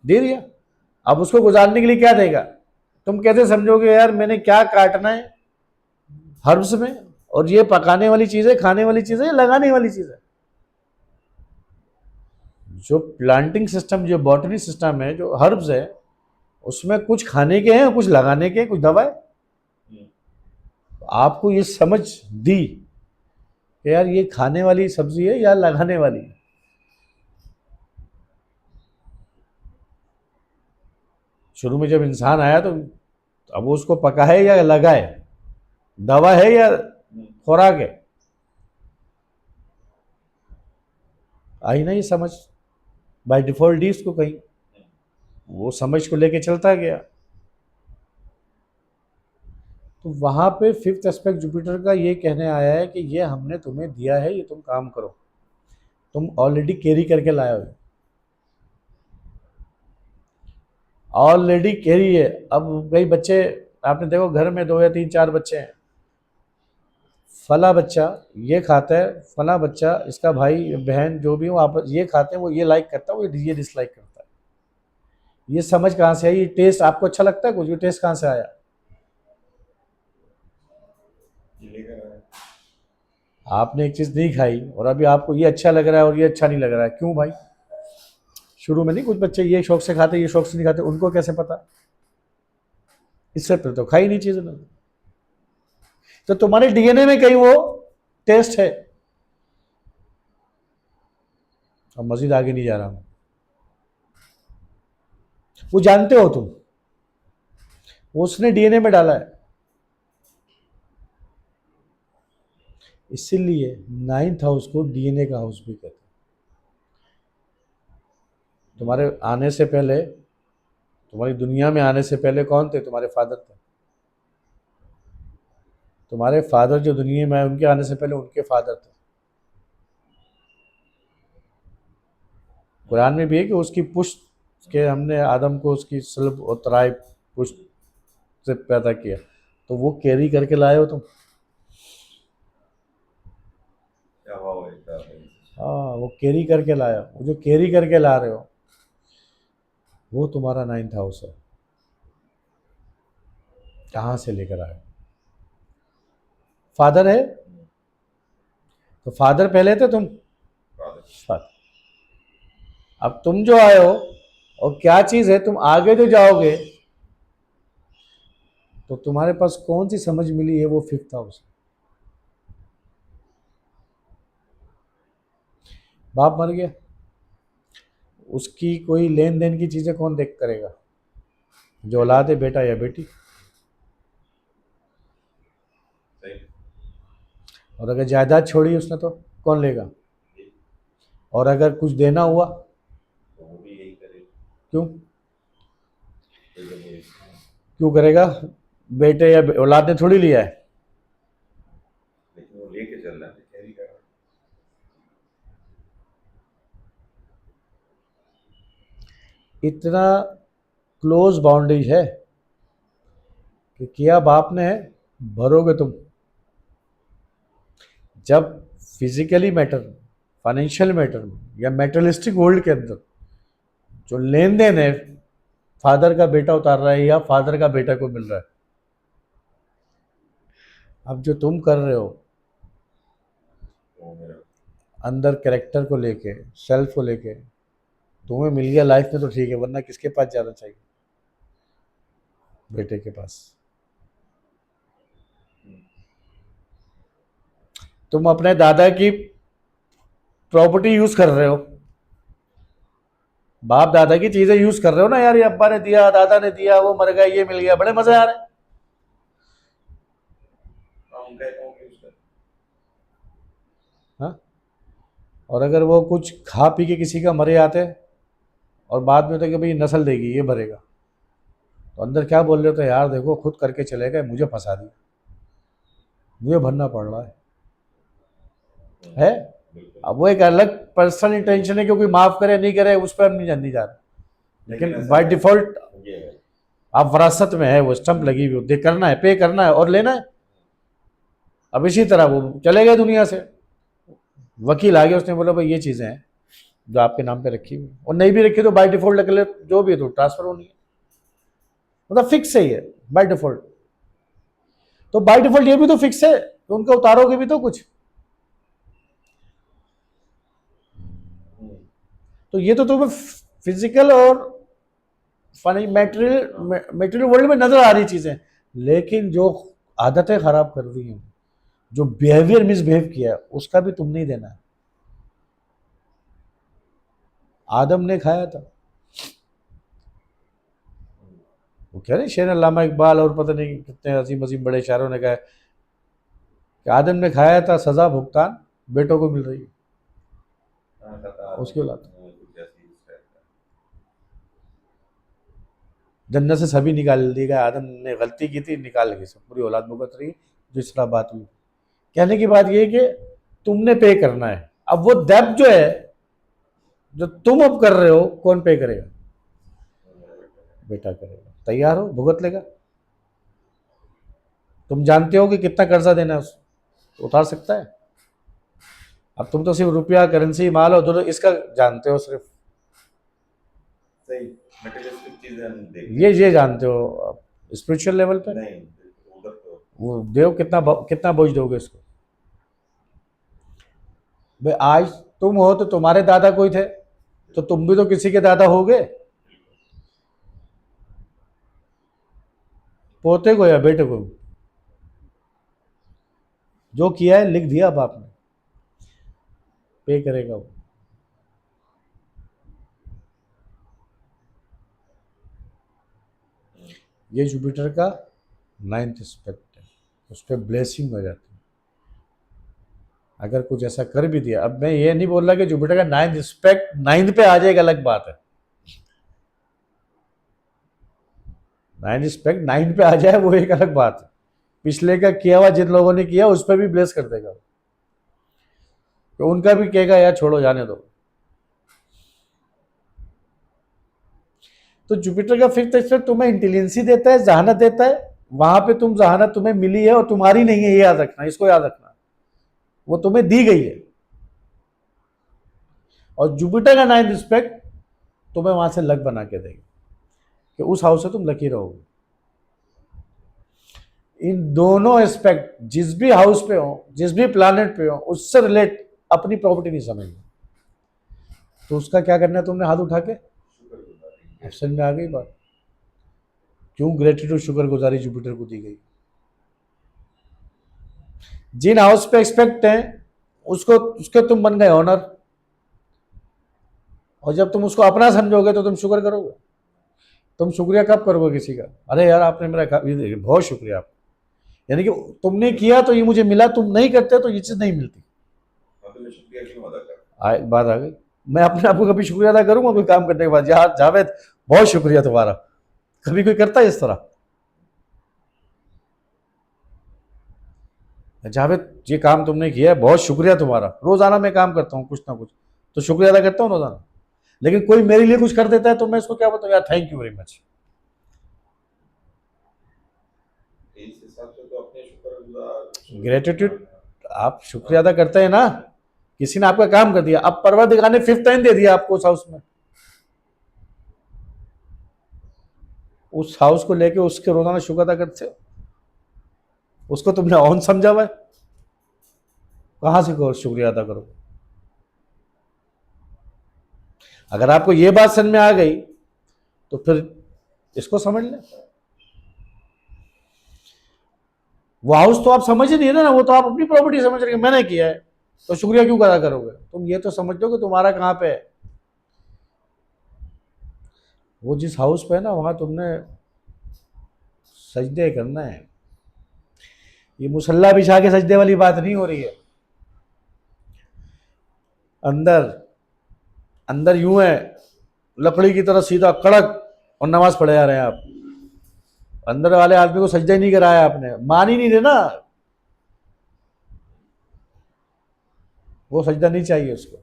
दे दिया, अब उसको गुजारने के लिए क्या देगा। तुम कैसे समझोगे यार मैंने क्या काटना है हर्ब्स में, और ये पकाने वाली चीज है, खाने वाली चीज है, या लगाने वाली चीज है। जो प्लांटिंग सिस्टम, जो बॉटनी सिस्टम है, जो हर्ब्स है, उसमें कुछ खाने के हैं, कुछ लगाने के हैं, कुछ दवा है। आपको ये समझ दी कि यार ये खाने वाली सब्जी है या लगाने वाली है। शुरू में जब इंसान आया तो अब वो उसको पकाए या लगाए, दवा है या खुराक है, आई ना ये समझ, बाय डिफॉल्ट दी उसको कहीं, वो समझ को लेके चलता गया। तो वहां पे फिफ्थ एस्पेक्ट जुपिटर का ये कहने आया है कि ये हमने तुम्हें दिया है, ये तुम काम करो, तुम ऑलरेडी कैरी करके लाए हो, ऑलरेडी कैरी है। अब कई बच्चे, आपने देखो घर में दो या तीन चार बच्चे हैं, फला बच्चा ये खाता है, फला बच्चा इसका भाई बहन जो भी हो आप ये खाते हैं, वो ये लाइक करता है, वो ये डिसलाइक करता है। ये समझ कहाँ से आई, ये टेस्ट आपको अच्छा लगता है कुछ, ये टेस्ट कहाँ से आया। आपने एक चीज नहीं खाई और अभी आपको ये अच्छा लग रहा है और ये अच्छा नहीं लग रहा है, क्यों भाई। शुरू में नहीं, कुछ बच्चे ये शौक से खाते, ये शौक से नहीं खाते, उनको कैसे पता, इससे फिर तो खाई नहीं चीज उन्होंने। तो तुम्हारे डीएनए में कहीं वो टेस्ट है। अब मजीद आगे नहीं जा रहा हूं, वो जानते हो तुम, वो उसने डीएनए में डाला है। इसीलिए नाइन्थ हाउस को डीएनए का हाउस भी कहते हैं। तुम्हारे आने से पहले, तुम्हारी दुनिया में आने से पहले कौन थे, तुम्हारे फादर थे। तुम्हारे फादर जो दुनिया में आए, उनके आने से पहले उनके फादर थे। कुरान में भी है कि उसकी पुश्त के हमने आदम को उसकी सल्ब और तराई पुश्त से पैदा किया, तो वो कैरी करके लाए हो तुम। हाँ वो कैरी करके लाया, वो जो कैरी करके ला रहे हो वो तुम्हारा नाइन्थ हाउस है, कहाँ से लेकर आए। फादर है, तो फादर पहले थे तुम, फादर। अब तुम जो आए हो और क्या चीज है, तुम आगे जो जाओगे तो तुम्हारे पास कौन सी समझ मिली है, वो फिफ्थ हाउस। बाप मर गया, उसकी कोई लेन देन की चीजें कौन देख करेगा, जो औलाद है, बेटा या बेटी। और अगर जायदाद छोड़ी उसने तो कौन लेगा? और अगर कुछ देना हुआ तो वो भी यही करेगा। क्यों? तो जब ये क्यों करेगा? बेटे या औलाद ने थोड़ी लिया है। लेकिन वो लेके चल रहा है, कैरी कर रहा है। इतना क्लोज बाउंडेज है कि किया बाप ने है, भरोगे तुम। जब फिजिकली मैटर, फाइनेंशियल मैटर में या मेटलिस्टिक वर्ल्ड के अंदर जो लेन देन है, फादर का बेटा उतार रहा है या फादर का बेटा को मिल रहा है। अब जो तुम कर रहे हो वो मेरा अंदर कैरेक्टर को लेके, सेल्फ को लेके, तुम्हें मिल गया लाइफ में तो ठीक है, वरना किसके पास जाना चाहिए? बेटे के पास। तुम अपने दादा की प्रॉपर्टी यूज कर रहे हो, बाप दादा की चीजें यूज कर रहे हो ना यार, ये अब्बा ने दिया, दादा ने दिया, वो मर गया, ये मिल गया, बड़े मजे आ रहे हैं। उनका अकाउंट यूज कर। हाँ? और अगर वो कुछ खा पी के किसी का मरे आते और बाद में तो कि भाई नस्ल देगी, ये भरेगा, तो अंदर क्या बोल रहे होते? यार देखो खुद करके चले गए, मुझे फंसा दिया, मुझे भरना पड़ रहा है। बिल्कुल। अब वो एक अलग पर्सनल इंटेंशन है कि कोई माफ करे नहीं करे, उस पर हम नहीं जाननी जा रहे, लेकिन ऐसा बाय है, डिफॉल्ट ये है। आप विरासत में है, वो स्टंप लगी हुई, दे करना है, पे करना है और लेना है। अब इसी तरह वो चले गए दुनिया से, वकील आ गया, उसने बोला भाई ये चीजें हैं जो आपके नाम पे रखी हुई, और नहीं भी रखी तो बाय डिफॉल्ट अगले जो भी है तो ट्रांसफर होनी है, मतलब फिक्स है ये बाय डिफॉल्ट। तो बाय डिफॉल्ट ये भी तो फिक्स है, तो उनका उतारोगे भी तो कुछ। तो ये तो तुम्हें फिजिकल और मटेरियल वर्ल्ड में नजर आ रही चीजें, लेकिन जो आदतें खराब कर दी हैं, जो बिहेवियर मिसबिहेव किया है, उसका भी तुम नहीं देना है। आदम ने खाया था, वो कह रहे शेर अल्लामा इकबाल और पता नहीं कितने अजीम अजीम बड़े शायरों ने कहा है कि आदम ने खाया था, सजा भुगतान बेटों को मिल रही है, उसकी औलाद। कुछ ऐसी इस टाइप का। जन्नत से सभी निकाल दिए गए, आदम ने गलती की थी, निकाल गई, सब पूरी औलाद भुगत रही है। जो इस तरह बात हुई, कहने की बात ये है कि तुमने पे करना है। अब वो डेब्ट जो है, जो तुम अब कर रहे हो, कौन पे करेगा? बेटा करेगा। तैयार हो? भुगत लेगा। तुम जानते हो कि कितना कर्जा देना है उसको, उतार सकता है? अब तुम तो सिर्फ रुपया, करेंसी, माल और दोनों इसका जानते हो, सिर्फ सही मटेरियलिस्टिक चीजें हम देख ये जानते हो। स्पिरिचुअल लेवल पे नहीं, उधर तो वो देव कितना बोझ दोगे उसको? भाई आज तुम हो तो तुम्हारे दादा कोई थे, तो तुम भी तो किसी के दादा होगे, पोते को या बेटे को। जो किया है लिख दिया अब आपने, पे करेगा वो। ये जुपिटर का 9th एस्पेक्ट है, उस पर ब्लेसिंग हो जाती है अगर कुछ ऐसा कर भी दिया। अब मैं ये नहीं बोल रहा कि जुपिटर का 9th एस्पेक्ट 9th पे आ जाए, एक अलग बात है। 9th एस्पेक्ट 9th पे आ जाए वो एक अलग बात है, पिछले का किया हुआ जिन लोगों ने किया उस पर भी ब्लेस कर देगा, तो उनका भी कहेगा यार छोड़ो जाने दो। तो जुपिटर का 5th एस्पेक्ट तुम्हें इंटेलिजेंसी देता है, जहानत देता है। वहां पे तुम जहानत तुम्हें मिली है और तुम्हारी नहीं है, ये याद रखना, इसको याद रखना, वो तुम्हें दी गई है। और जुपिटर का 9th एस्पेक्ट तुम्हें वहां से लक बना के देगी कि उस हाउस से तुम लकी रहोगे। इन दोनों एस्पेक्ट जिस भी हाउस पे हो, जिस भी प्लैनेट पे हो, उससे रिलेट अपनी प्रॉपर्टी नहीं समझनी, तो उसका क्या करना है तुमने? हाथ उठा के शुक्रगुजारी ऑप्शन में आ गई बात। क्यों ग्रेटिट्यूड, शुक्रगुजारी जुपिटर को दी गई? जिन हाउस पे एक्सपेक्ट है उसको, उसके तुम बन गए ऑनर, और जब तुम उसको अपना समझोगे तो तुम शुक्र करोगे। तुम शुक्रिया कब करोगे किसी का? अरे यार आपने मेरा ये देखिए, बहुत शुक्रिया आपका, यानी कि तुमने किया तो ये मुझे मिला, तुम नहीं करते तो ये चीज़ नहीं मिलती। हाँ, तो मैं शुक्रिया क्यों अदा कर? बात आ गई। मैं अपने आप को कभी शुक्रिया अदा करूंगा कोई काम करने के बाद, यार जावेद बहुत शुक्रिया तुम्हारा? कभी कोई करता है इस तरह? जावेद ये काम तुमने किया है, बहुत शुक्रिया तुम्हारा। रोजाना मैं काम करता हूँ कुछ ना कुछ, तो शुक्रिया अदा करता हूँ रोजाना। लेकिन कोई मेरे लिए कुछ कर देता है तो मैं उसको क्या बताऊँ, यार थैंक यू वेरी मच। इस हिसाब से तो अपने शुक्रगुजार ग्रेटिट्यूड, आप शुक्रिया अदा करते हैं ना, किसी ने आपका काम कर दिया, अब परवरदिगार ने फिफ्थ टाइम दे दिया आपको उस हाउस में, उस हाउस को लेके उसके रोजाना शुक्र अदा करते हो? उसको तुमने ऑन समझा हुआ है, कहां से करो शुक्रिया अदा करो? अगर आपको ये बात समझ में आ गई तो फिर इसको समझ लें। वो हाउस तो आप समझ ही नहीं रहे ना, वो तो आप अपनी प्रॉपर्टी समझ रहे हैं, मैंने किया है तो शुक्रिया क्यों अदा करोगे? तुम ये तो समझ लो कि तुम्हारा कहां पे है। वो जिस हाउस पे है ना, वहां तुमने सजदे करना है। ये मुसल्ला बिछा के सजदे वाली बात नहीं हो रही है। अंदर अंदर यूं है, लकड़ी की तरह सीधा कड़क, और नमाज पढ़े जा रहे हैं आप। अंदर वाले आदमी को सजदा ही नहीं कराया आपने, मान ही नहीं रहे ना, वो सजदा नहीं चाहिए उसको।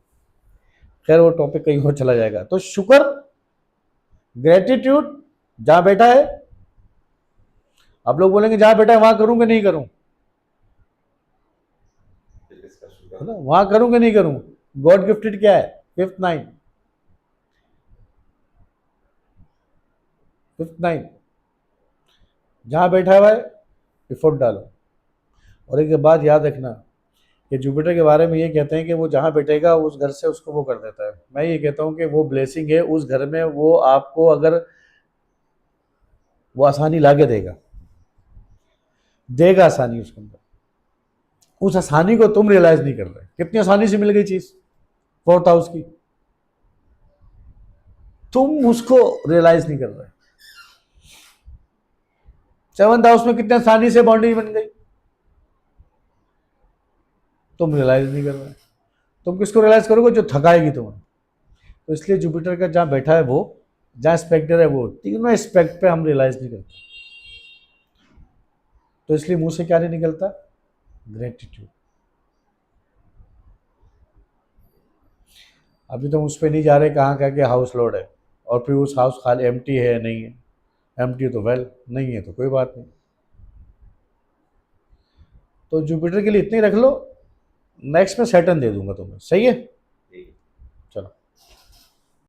खैर वो टॉपिक कहीं और चला जाएगा। तो शुक्र, ग्रेटिट्यूड जहां बैठा है, आप लोग बोलेंगे जहां बैठा है वहां करूं कि नहीं करूं, फिर इसका शुक्र है ना, वहां करूं कि नहीं करूं? गॉड गिफ्टेड क्या है? फिफ्थ नाइन, फिफ्थ नाइन जहां बैठा हुआ है एफर्ट डालो। और एक बात याद रखना कि जुपिटर के बारे में ये कहते हैं कि वो जहां बैठेगा उस घर से उसको वो कर देता है। मैं ये कहता हूं कि वो ब्लेसिंग है उस घर में, वो आपको अगर वो आसानी लाके देगा, देगा आसानी उसके अंदर। उस आसानी को तुम रियलाइज नहीं कर रहे। कितनी आसानी से मिल गई चीज फोर्थ हाउस की, तुम उसको रियलाइज नहीं कर रहे। सेवंथ हाउस में कितनी आसानी से बाउंड्री बन गई, तुम रियलाइज नहीं कर रहे। तुम किसको रियलाइज करोगे? जो थकाएगी तुम्हें। तो इसलिए जुपिटर का जहां बैठा है वो, जहां स्पेक्टर है वो, तीनों एस्पेक्ट पे हम रियलाइज नहीं करते। तो इसलिए मुंह से क्या नहीं निकलता? ग्रेटिट्यूड। अभी तो हम उस पर नहीं जा रहे कहाँ कहाँ के हाउस लोड है, और फिर उस हाउस खाली एम्प्टी है नहीं है। एम्प्टी तो वेल, नहीं है तो कोई बात नहीं। तो जुपिटर के लिए इतने ही रख लो, नेक्स्ट में सैटर्न दे दूंगा तुम्हें, सही है? ठीक है। चलो।